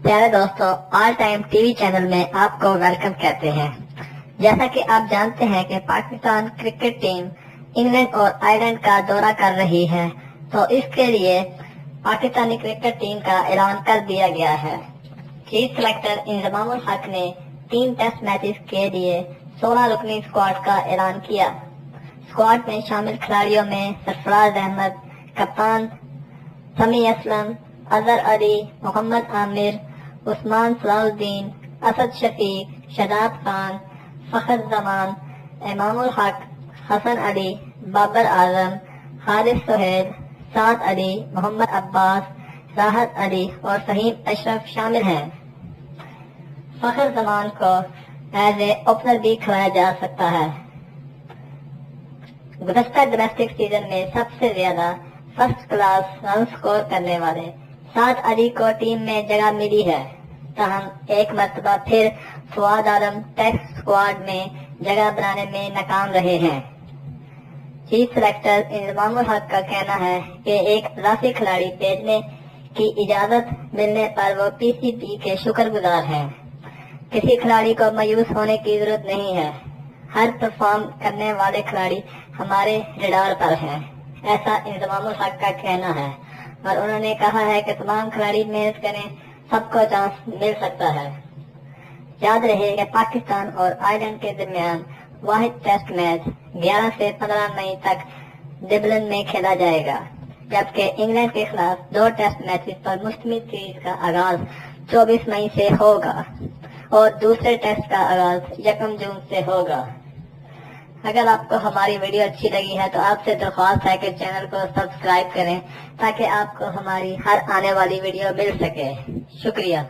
प्यारे दोस्तों, all time TV channel में आपको वेलकम कहते हैं। जैसा कि आप जानते हैं कि पाकिस्तान क्रिकेट टीम इंग्लैंड और आयरलैंड का दौरा कर रही है, तो इसके लिए पाकिस्तानी क्रिकेट टीम का ऐलान कर दिया गया है। चीफ सेलेक्टर इंजमामुल हक ने 3 टेस्ट मैचेस के लिए 16 रुकनी स्क्वाड का ऐलान किया। स्क्वाड में शामिल खिलाड़ियों में सरफराज अहमद, कप्तान समी असलम, अजहर अली, मोहम्मद आमिर, उस्मान सलाउद्दीन, असद शफीक, शहजाद खान, फखर जमान, इमामुल हक, हसन अली, बाबर आजम, हारिस सोहेल, साद अली, मोहम्मद अब्बास, राहत अली और फहीम अशरफ शामिल हैं। फखर जमान को एज ए ओपनर भी खिलाया जा सकता है। गुज़श्ता डोमेस्टिक सीजन में सबसे ज्यादा फर्स्ट क्लास रन स्कोर करने वाले साद अली को टीम में जगह मिली है, ताहम एक मर्तबा फिर फवाद आलम टेस्ट स्क्वाड में जगह बनाने में नाकाम रहे हैं। चीफ सेलेक्टर इंजमामुल हक का कहना है कि एक इजाफी खिलाड़ी भेजने की इजाजत मिलने पर वो पीसीबी के शुक्रगुजार हैं। किसी खिलाड़ी को मायूस होने की जरूरत नहीं है। हर परफॉर्म करने वाले खिलाड़ी हमारे रडार पर हैं, ऐसा इंजमामुल हक का कहना है। और उन्होंने कहा है कि तमाम खिलाड़ी मेहनत करें, सबको चांस मिल सकता है। याद रहे कि पाकिस्तान और आयरलैंड के दरमियान वाहिद टेस्ट मैच 11 से 15 मई तक डबलिन में खेला जाएगा, जबकि इंग्लैंड के खिलाफ 2 टेस्ट मैचेस पर मुश्तमिल सीरीज का आगाज 24 मई से होगा और दूसरे टेस्ट का आगाज 1 जून से होगा। अगर आपको हमारी वीडियो अच्छी लगी है तो आपसे दरख्वास्त है कि चैनल को सब्सक्राइब करें ताकि आपको हमारी हर आने वाली वीडियो मिल सके। शुक्रिया।